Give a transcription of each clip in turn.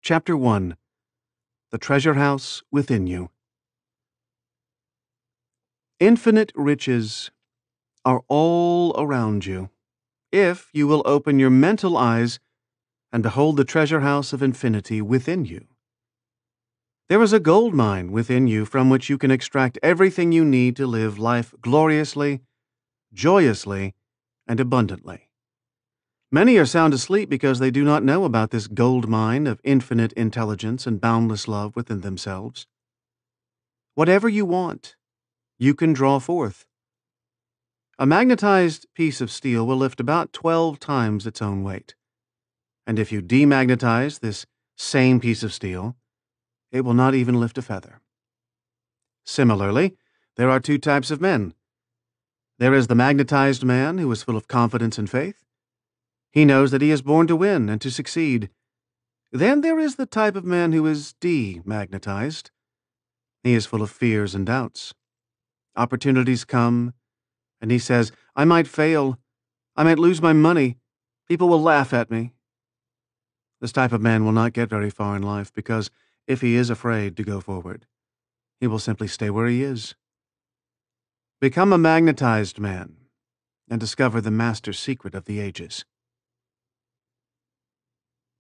Chapter 1. The Treasure House Within You. Infinite riches are all around you, if you will open your mental eyes and behold the treasure house of infinity within you. There is a gold mine within you from which you can extract everything you need to live life gloriously, joyously, and abundantly. Many are sound asleep because they do not know about this gold mine of infinite intelligence and boundless love within themselves. Whatever you want, you can draw forth. A magnetized piece of steel will lift about 12 times its own weight. And if you demagnetize this same piece of steel, it will not even lift a feather. Similarly, there are two types of men. There is the magnetized man who is full of confidence and faith. He knows that he is born to win and to succeed. Then there is the type of man who is demagnetized. He is full of fears and doubts. Opportunities come, and he says, I might fail. I might lose my money. People will laugh at me. This type of man will not get very far in life because if he is afraid to go forward, he will simply stay where he is. Become a magnetized man and discover the master secret of the ages.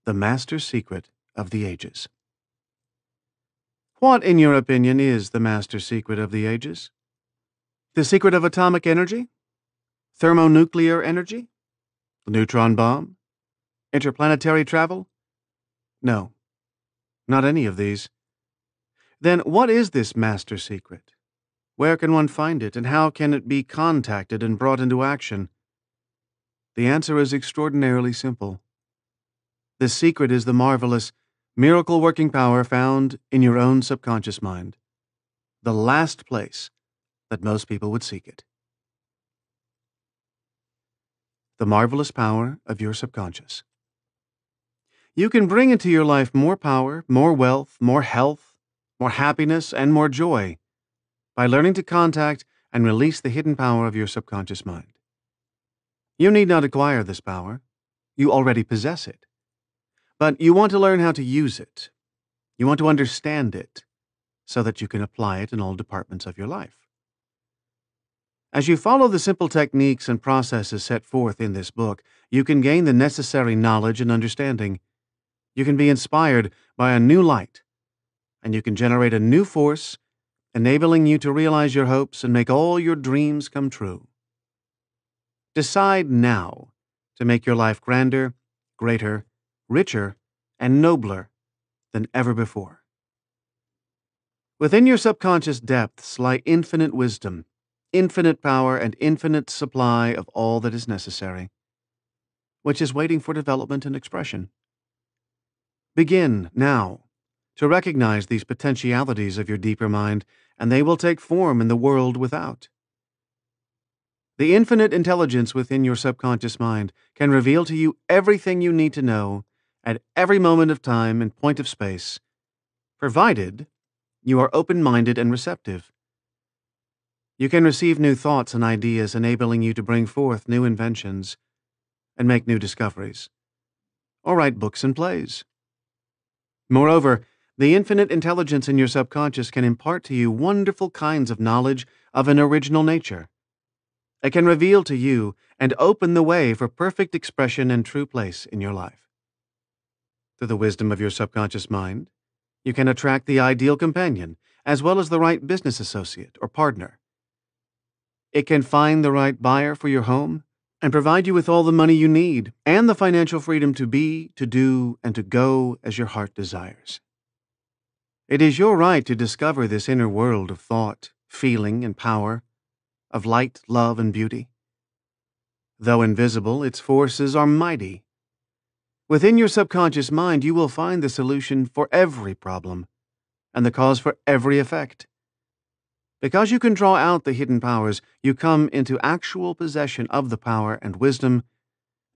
The master secret of the ages. What, in your opinion, is the master secret of the ages? The secret of atomic energy? Thermonuclear energy? The neutron bomb? Interplanetary travel? No, not any of these. Then what is this master secret? Where can one find it, and how can it be contacted and brought into action? The answer is extraordinarily simple. This secret is the marvelous, miracle-working power found in your own subconscious mind, the last place that most people would seek it. The marvelous power of your subconscious. You can bring into your life more power, more wealth, more health, more happiness, and more joy by learning to contact and release the hidden power of your subconscious mind. You need not acquire this power. You already possess it. But you want to learn how to use it. You want to understand it so that you can apply it in all departments of your life. As you follow the simple techniques and processes set forth in this book, you can gain the necessary knowledge and understanding. You can be inspired by a new light, and you can generate a new force, enabling you to realize your hopes and make all your dreams come true. Decide now to make your life grander, greater, richer, and nobler than ever before. Within your subconscious depths lie infinite wisdom, infinite power, and infinite supply of all that is necessary, which is waiting for development and expression. Begin now to recognize these potentialities of your deeper mind, and they will take form in the world without. The infinite intelligence within your subconscious mind can reveal to you everything you need to know at every moment of time and point of space, provided you are open-minded and receptive. You can receive new thoughts and ideas, enabling you to bring forth new inventions and make new discoveries, or write books and plays. Moreover, the infinite intelligence in your subconscious can impart to you wonderful kinds of knowledge of an original nature. It can reveal to you and open the way for perfect expression and true place in your life. Through the wisdom of your subconscious mind, you can attract the ideal companion, as well as the right business associate or partner. It can find the right buyer for your home and provide you with all the money you need and the financial freedom to be, to do, and to go as your heart desires. It is your right to discover this inner world of thought, feeling, and power, of light, love, and beauty. Though invisible, its forces are mighty. Within your subconscious mind, you will find the solution for every problem and the cause for every effect. Because you can draw out the hidden powers, you come into actual possession of the power and wisdom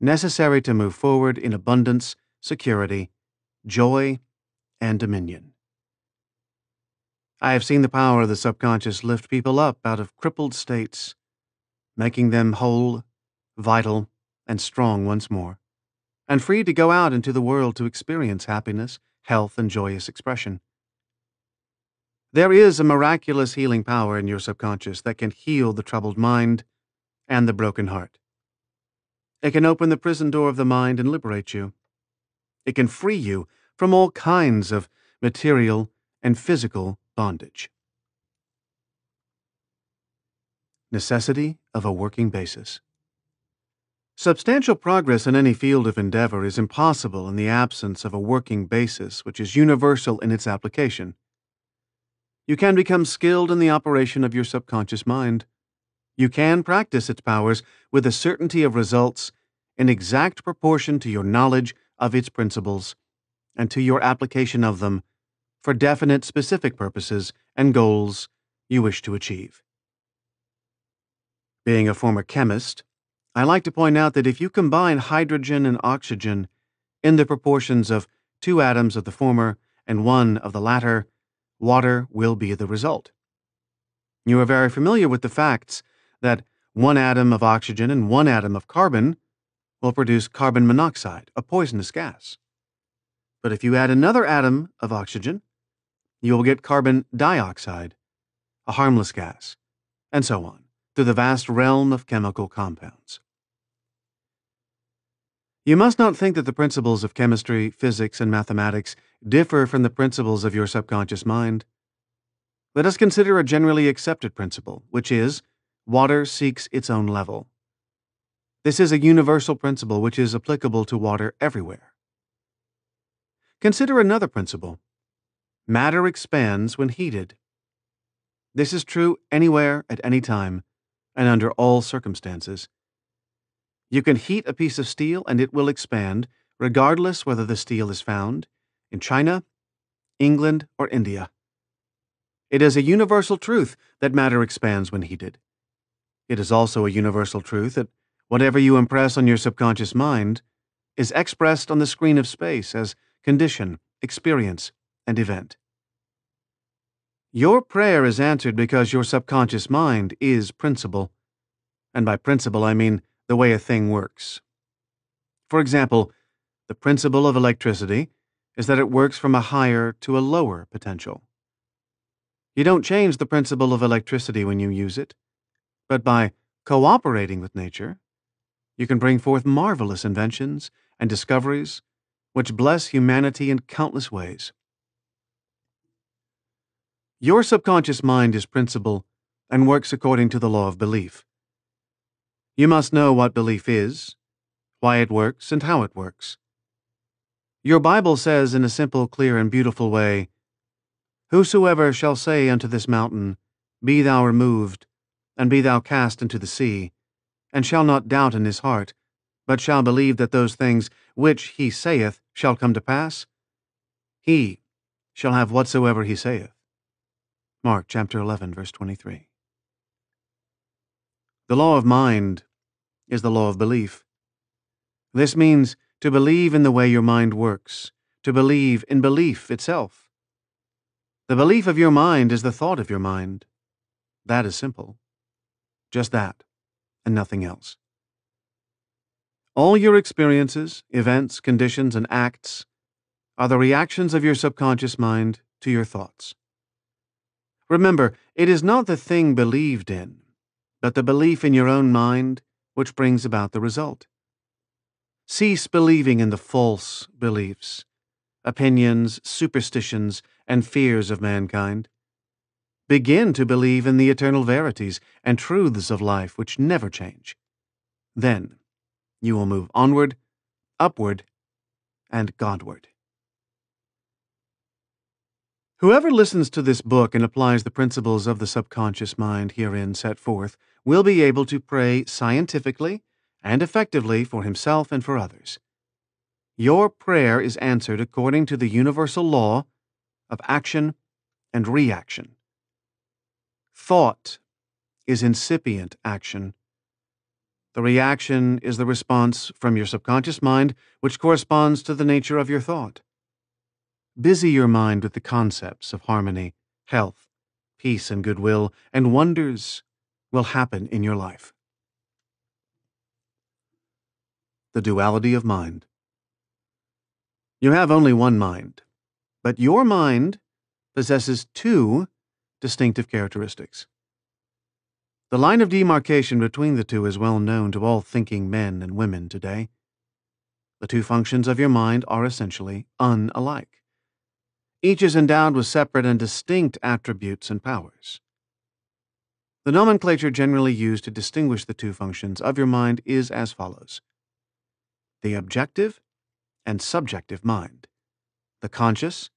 necessary to move forward in abundance, security, joy, and dominion. I have seen the power of the subconscious lift people up out of crippled states, making them whole, vital, and strong once more, and free to go out into the world to experience happiness, health, and joyous expression. There is a miraculous healing power in your subconscious that can heal the troubled mind and the broken heart. It can open the prison door of the mind and liberate you. It can free you from all kinds of material and physical bondage. Necessity of a working basis. Substantial progress in any field of endeavor is impossible in the absence of a working basis which is universal in its application. You can become skilled in the operation of your subconscious mind. You can practice its powers with a certainty of results in exact proportion to your knowledge of its principles and to your application of them for definite specific purposes and goals you wish to achieve. Being a former chemist, I like to point out that if you combine hydrogen and oxygen in the proportions of 2 atoms of the former and 1 of the latter, water will be the result. You are very familiar with the facts that 1 atom of oxygen and 1 atom of carbon will produce carbon monoxide, a poisonous gas. But if you add another atom of oxygen, you will get carbon dioxide, a harmless gas, and so on, through the vast realm of chemical compounds. You must not think that the principles of chemistry, physics, and mathematics differ from the principles of your subconscious mind. Let us consider a generally accepted principle, which is, water seeks its own level. This is a universal principle which is applicable to water everywhere. Consider another principle. Matter expands when heated. This is true anywhere, at any time, and under all circumstances. You can heat a piece of steel and it will expand, regardless whether the steel is found in China, England, or India. It is a universal truth that matter expands when heated. It is also a universal truth that whatever you impress on your subconscious mind is expressed on the screen of space as condition, experience, and event. Your prayer is answered because your subconscious mind is principle, and by principle I mean the way a thing works. For example, the principle of electricity is that it works from a higher to a lower potential. You don't change the principle of electricity when you use it, but by cooperating with nature, you can bring forth marvelous inventions and discoveries which bless humanity in countless ways. Your subconscious mind is principle and works according to the law of belief. You must know what belief is, why it works, and how it works. Your Bible says in a simple, clear, and beautiful way, "Whosoever shall say unto this mountain, Be thou removed, and be thou cast into the sea, and shall not doubt in his heart, but shall believe that those things which he saith shall come to pass, he shall have whatsoever he saith." Mark chapter 11, verse 23. The law of mind is the law of belief. This means to believe in the way your mind works, to believe in belief itself. The belief of your mind is the thought of your mind. That is simple. Just that, and nothing else. All your experiences, events, conditions, and acts are the reactions of your subconscious mind to your thoughts. Remember, it is not the thing believed in, but the belief in your own mind which brings about the result. Cease believing in the false beliefs, opinions, superstitions, and fears of mankind. Begin to believe in the eternal verities and truths of life which never change. Then you will move onward, upward, and Godward. Whoever listens to this book and applies the principles of the subconscious mind herein set forth will be able to pray scientifically and effectively for himself and for others. Your prayer is answered according to the universal law of action and reaction. Thought is incipient action. The reaction is the response from your subconscious mind, which corresponds to the nature of your thought. Busy your mind with the concepts of harmony, health, peace, and goodwill, and wonders will happen in your life. The duality of mind. You have only one mind, But your mind possesses two distinctive characteristics. The line of demarcation between the two is well known to all thinking men and women today. The two functions of your mind are essentially unalike. Each is endowed with separate and distinct attributes and powers. The nomenclature generally used to distinguish the two functions of your mind is as follows: the objective and subjective mind, the conscious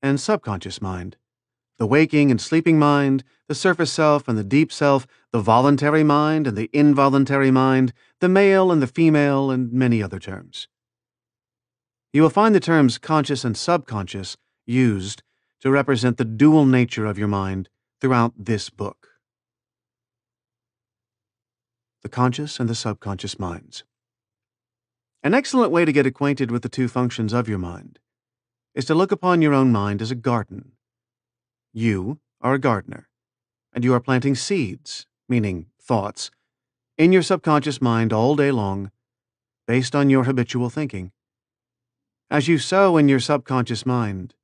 and subconscious mind, the waking and sleeping mind, the surface self and the deep self, the voluntary mind and the involuntary mind, the male and the female, and many other terms. You will find the terms conscious and subconscious used to represent the dual nature of your mind throughout this book. The conscious and the subconscious minds. An excellent way to get acquainted with the two functions of your mind is to look upon your own mind as a garden. You are a gardener, and you are planting seeds, meaning thoughts, in your subconscious mind all day long, based on your habitual thinking. As you sow in your subconscious mind,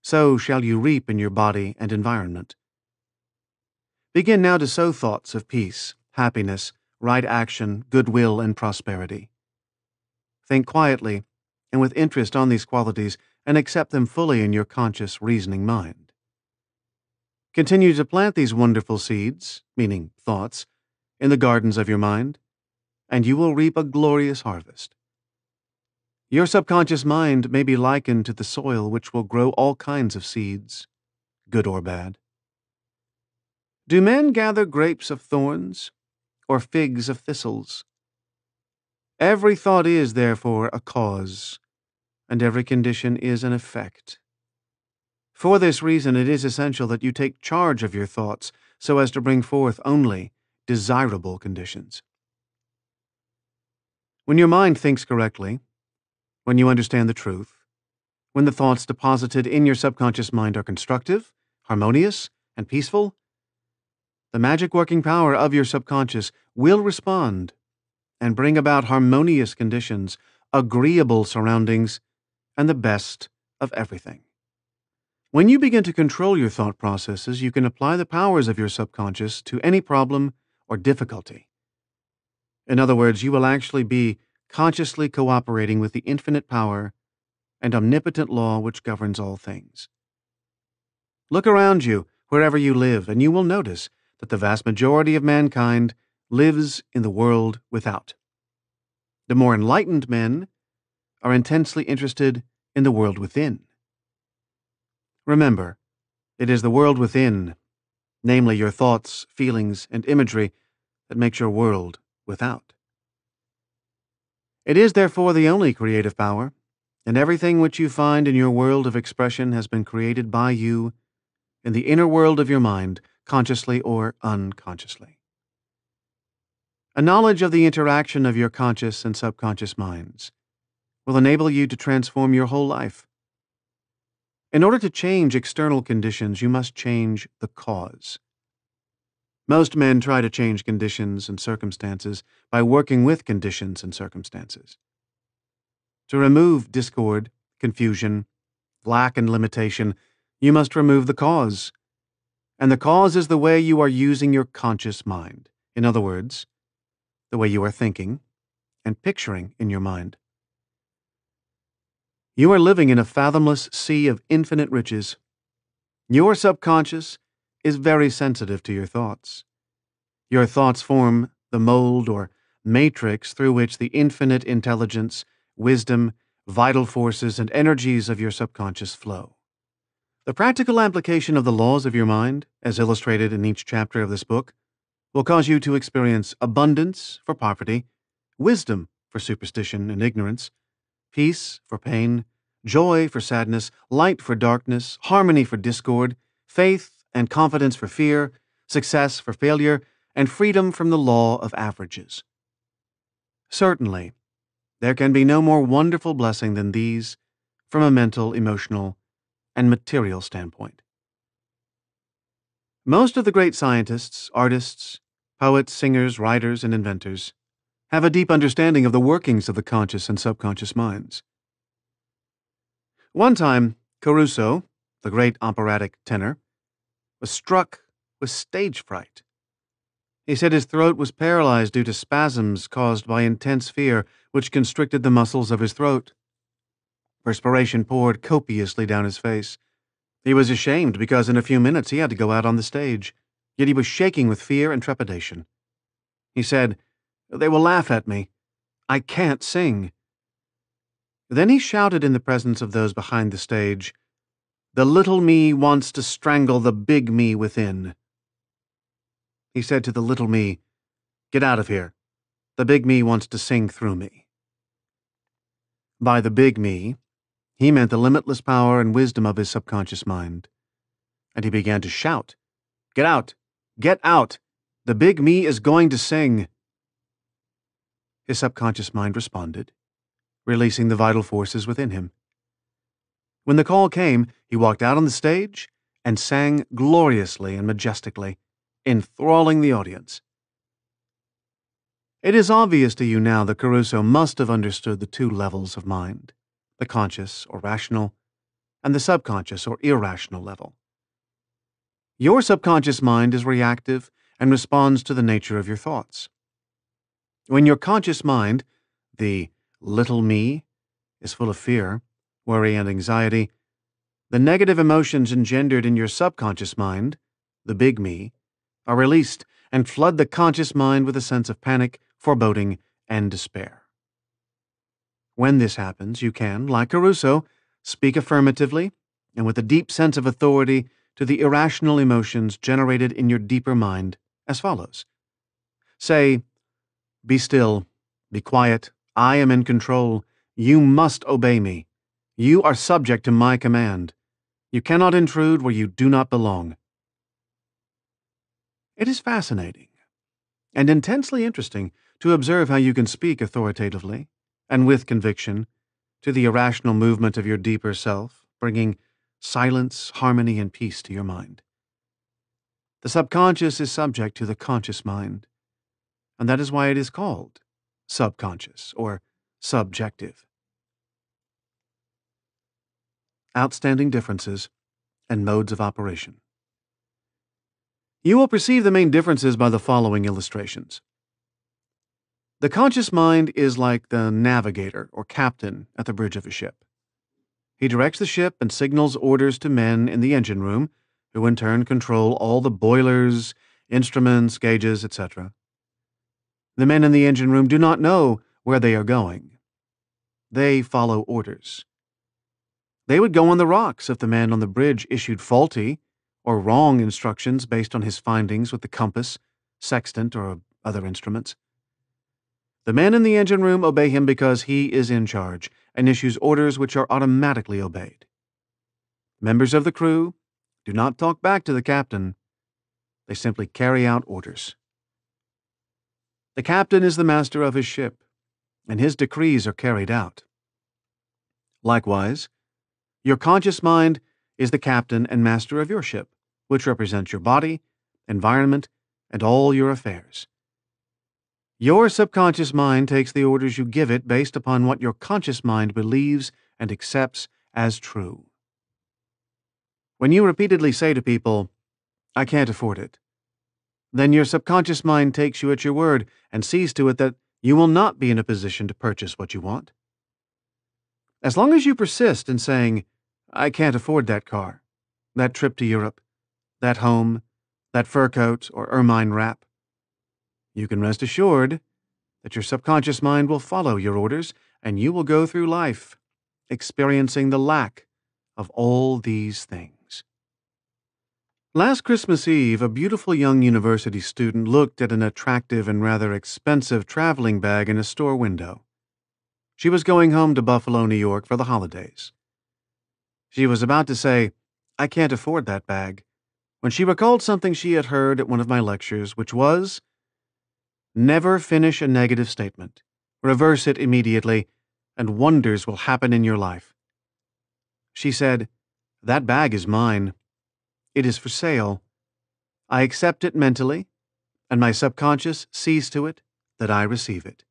so shall you reap in your body and environment. Begin now to sow thoughts of peace, happiness, right action, goodwill, and prosperity. Think quietly and with interest on these qualities and accept them fully in your conscious, reasoning mind. Continue to plant these wonderful seeds, meaning thoughts, in the gardens of your mind, and you will reap a glorious harvest. Your subconscious mind may be likened to the soil which will grow all kinds of seeds, good or bad. Do men gather grapes of thorns, or figs of thistles? Every thought is, therefore, a cause, and every condition is an effect. For this reason, it is essential that you take charge of your thoughts so as to bring forth only desirable conditions. When your mind thinks correctly, when you understand the truth, when the thoughts deposited in your subconscious mind are constructive, harmonious, and peaceful, the magic working power of your subconscious will respond and bring about harmonious conditions, agreeable surroundings, and the best of everything. When you begin to control your thought processes, you can apply the powers of your subconscious to any problem or difficulty. In other words, you will actually be consciously cooperating with the infinite power and omnipotent law which governs all things. Look around you, wherever you live, and you will notice that the vast majority of mankind lives in the world without. The more enlightened men are intensely interested in the world within. Remember, it is the world within, namely your thoughts, feelings, and imagery, that makes your world without. It is therefore the only creative power, and everything which you find in your world of expression has been created by you in the inner world of your mind, consciously or unconsciously. A knowledge of the interaction of your conscious and subconscious minds will enable you to transform your whole life. In order to change external conditions, you must change the cause. Most men try to change conditions and circumstances by working with conditions and circumstances. To remove discord, confusion, lack, and limitation, you must remove the cause. And the cause is the way you are using your conscious mind. In other words, the way you are thinking and picturing in your mind. You are living in a fathomless sea of infinite riches. Your subconscious is very sensitive to your thoughts. Your thoughts form the mold or matrix through which the infinite intelligence, wisdom, vital forces, and energies of your subconscious flow. The practical application of the laws of your mind, as illustrated in each chapter of this book, will cause you to experience abundance for poverty, wisdom for superstition and ignorance, peace for pain, joy for sadness, light for darkness, harmony for discord, faith and confidence for fear, success for failure, and freedom from the law of averages. Certainly, there can be no more wonderful blessing than these from a mental, emotional, and material standpoint. Most of the great scientists, artists, poets, singers, writers, and inventors have a deep understanding of the workings of the conscious and subconscious minds. One time, Caruso, the great operatic tenor, was struck with stage fright. He said his throat was paralyzed due to spasms caused by intense fear, which constricted the muscles of his throat. Perspiration poured copiously down his face. He was ashamed because in a few minutes he had to go out on the stage, yet he was shaking with fear and trepidation. He said, "They will laugh at me. I can't sing." Then he shouted in the presence of those behind the stage, "The little me wants to strangle the big me within." He said to the little me, "Get out of here. The big me wants to sing through me." By the big me, he meant the limitless power and wisdom of his subconscious mind. And he began to shout, "Get out! Get out! The big me is going to sing." His subconscious mind responded, releasing the vital forces within him. When the call came, he walked out on the stage and sang gloriously and majestically, enthralling the audience. It is obvious to you now that Caruso must have understood the two levels of mind, the conscious or rational, and the subconscious or irrational level. Your subconscious mind is reactive and responds to the nature of your thoughts. When your conscious mind, the little me, is full of fear, worry, and anxiety, the negative emotions engendered in your subconscious mind, the big me, are released and flood the conscious mind with a sense of panic, foreboding, and despair. When this happens, you can, like Caruso, speak affirmatively and with a deep sense of authority to the irrational emotions generated in your deeper mind as follows. Say, "Be still, be quiet, I am in control, you must obey me. You are subject to my command. You cannot intrude where you do not belong." It is fascinating and intensely interesting to observe how you can speak authoritatively and with conviction to the irrational movement of your deeper self, bringing silence, harmony, and peace to your mind. The subconscious is subject to the conscious mind, and that is why it is called subconscious or subjective. Outstanding differences and modes of operation. You will perceive the main differences by the following illustrations. The conscious mind is like the navigator or captain at the bridge of a ship. He directs the ship and signals orders to men in the engine room, who in turn control all the boilers, instruments, gauges, etc. The men in the engine room do not know where they are going. They follow orders. They would go on the rocks if the man on the bridge issued faulty or wrong instructions based on his findings with the compass, sextant, or other instruments. The men in the engine room obey him because he is in charge and issues orders which are automatically obeyed. Members of the crew do not talk back to the captain. They simply carry out orders. The captain is the master of his ship, and his decrees are carried out. Likewise, your conscious mind is the captain and master of your ship, which represents your body, environment, and all your affairs. Your subconscious mind takes the orders you give it based upon what your conscious mind believes and accepts as true. When you repeatedly say to people, "I can't afford it," then your subconscious mind takes you at your word and sees to it that you will not be in a position to purchase what you want. As long as you persist in saying, "I can't afford that car, that trip to Europe, that home, that fur coat or ermine wrap," you can rest assured that your subconscious mind will follow your orders and you will go through life experiencing the lack of all these things. Last Christmas Eve, a beautiful young university student looked at an attractive and rather expensive traveling bag in a store window. She was going home to Buffalo, New York for the holidays. She was about to say, "I can't afford that bag," when she recalled something she had heard at one of my lectures, which was, "Never finish a negative statement. Reverse it immediately, and wonders will happen in your life." She said, "That bag is mine. It is for sale. I accept it mentally, and my subconscious sees to it that I receive it."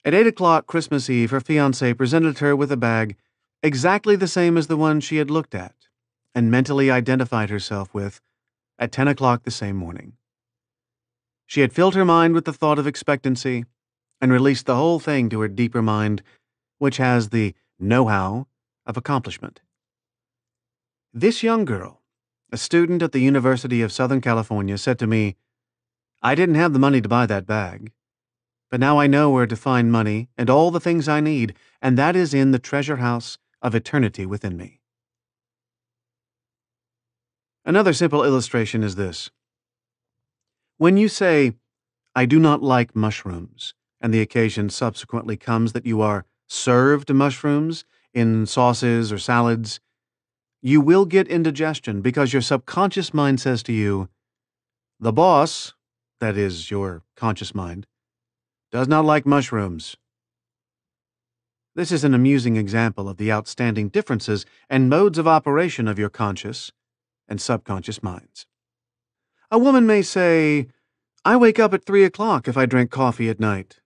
At 8 o'clock Christmas Eve, her fiancé presented her with a bag exactly the same as the one she had looked at and mentally identified herself with at 10 o'clock the same morning. She had filled her mind with the thought of expectancy and released the whole thing to her deeper mind, which has the know-how of accomplishment. This young girl, a student at the University of Southern California, said to me, "I didn't have the money to buy that bag, but now I know where to find money and all the things I need, and that is in the treasure house of eternity within me." Another simple illustration is this. When you say, "I do not like mushrooms," and the occasion subsequently comes that you are served mushrooms in sauces or salads, you will get indigestion because your subconscious mind says to you, "The boss," that is, your conscious mind, "does not like mushrooms." This is an amusing example of the outstanding differences and modes of operation of your conscious and subconscious minds. A woman may say, "I wake up at 3 o'clock if I drink coffee at night."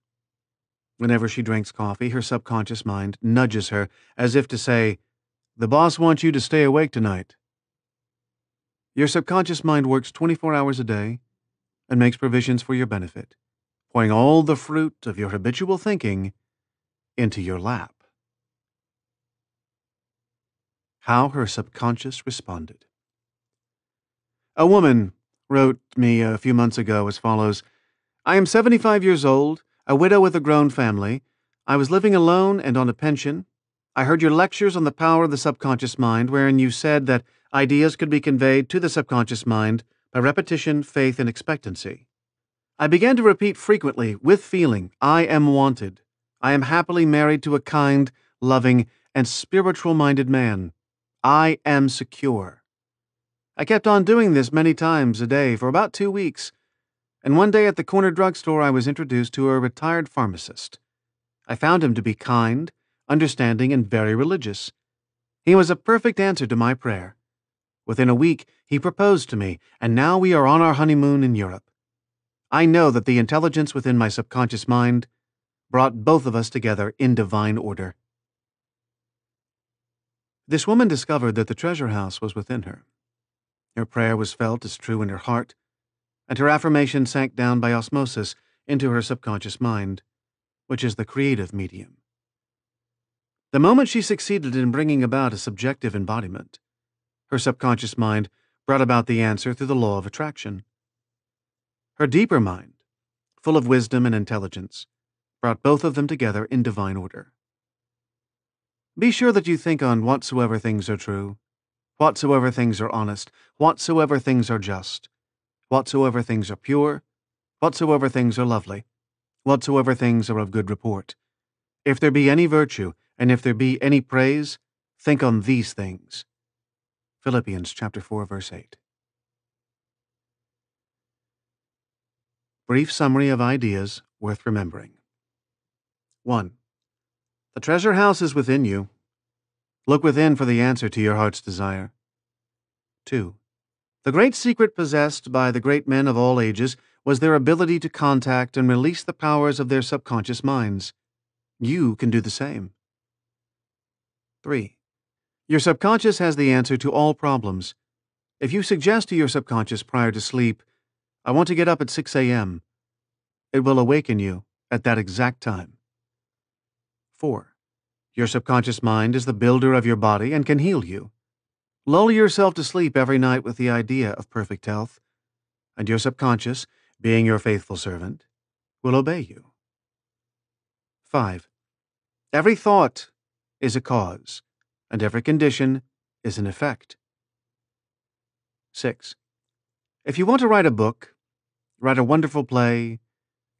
Whenever she drinks coffee, her subconscious mind nudges her as if to say, "The boss wants you to stay awake tonight." Your subconscious mind works 24 hours a day and makes provisions for your benefit, pouring all the fruit of your habitual thinking into your lap. How her subconscious responded. A woman wrote me a few months ago as follows: "I am 75 years old, a widow with a grown family. I was living alone and on a pension. I heard your lectures on the power of the subconscious mind, wherein you said that ideas could be conveyed to the subconscious mind by repetition, faith, and expectancy. I began to repeat frequently, with feeling, 'I am wanted. I am happily married to a kind, loving, and spiritual-minded man. I am secure.' I kept on doing this many times a day for about 2 weeks, and one day at the corner drugstore I was introduced to a retired pharmacist. I found him to be kind, understanding, and very religious. He was a perfect answer to my prayer. Within a week, he proposed to me, and now we are on our honeymoon in Europe. I know that the intelligence within my subconscious mind brought both of us together in divine order." This woman discovered that the treasure house was within her. Her prayer was felt as true in her heart, and her affirmation sank down by osmosis into her subconscious mind, which is the creative medium. The moment she succeeded in bringing about a subjective embodiment, her subconscious mind brought about the answer through the law of attraction. Her deeper mind, full of wisdom and intelligence, brought both of them together in divine order. Be sure that you think on whatsoever things are true, whatsoever things are honest, whatsoever things are just, whatsoever things are pure, whatsoever things are lovely, whatsoever things are of good report. If there be any virtue, and if there be any praise, think on these things. Philippians chapter 4, verse 8. Brief summary of ideas worth remembering. 1. The treasure house is within you. Look within for the answer to your heart's desire. 2. The great secret possessed by the great men of all ages was their ability to contact and release the powers of their subconscious minds. You can do the same. 3. Your subconscious has the answer to all problems. If you suggest to your subconscious prior to sleep, "I want to get up at 6 a.m., it will awaken you at that exact time. 4. Your subconscious mind is the builder of your body and can heal you. Lull yourself to sleep every night with the idea of perfect health, and your subconscious, being your faithful servant, will obey you. 5. Every thought is a cause, and every condition is an effect. 6. If you want to write a book, write a wonderful play,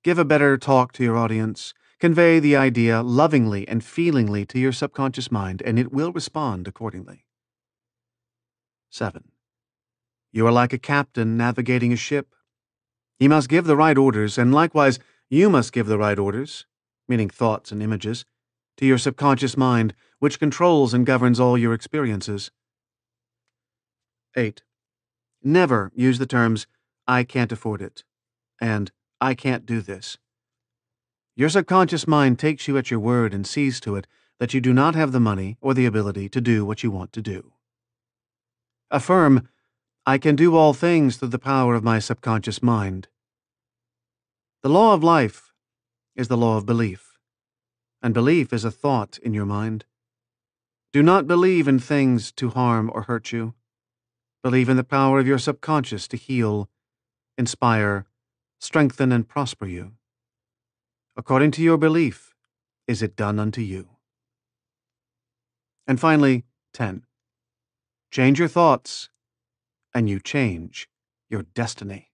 give a better talk to your audience, convey the idea lovingly and feelingly to your subconscious mind, and it will respond accordingly. 7. You are like a captain navigating a ship. He must give the right orders, and likewise you must give the right orders, meaning thoughts and images, to your subconscious mind, which controls and governs all your experiences. 8. Never use the terms, "I can't afford it," and "I can't do this." Your subconscious mind takes you at your word and sees to it that you do not have the money or the ability to do what you want to do. Affirm, I can do all things through the power of my subconscious mind. The law of life is the law of belief, and belief is a thought in your mind. Do not believe in things to harm or hurt you. Believe in the power of your subconscious to heal, inspire, strengthen, and prosper you. According to your belief, is it done unto you. And finally, 10. Change your thoughts, and you change your destiny.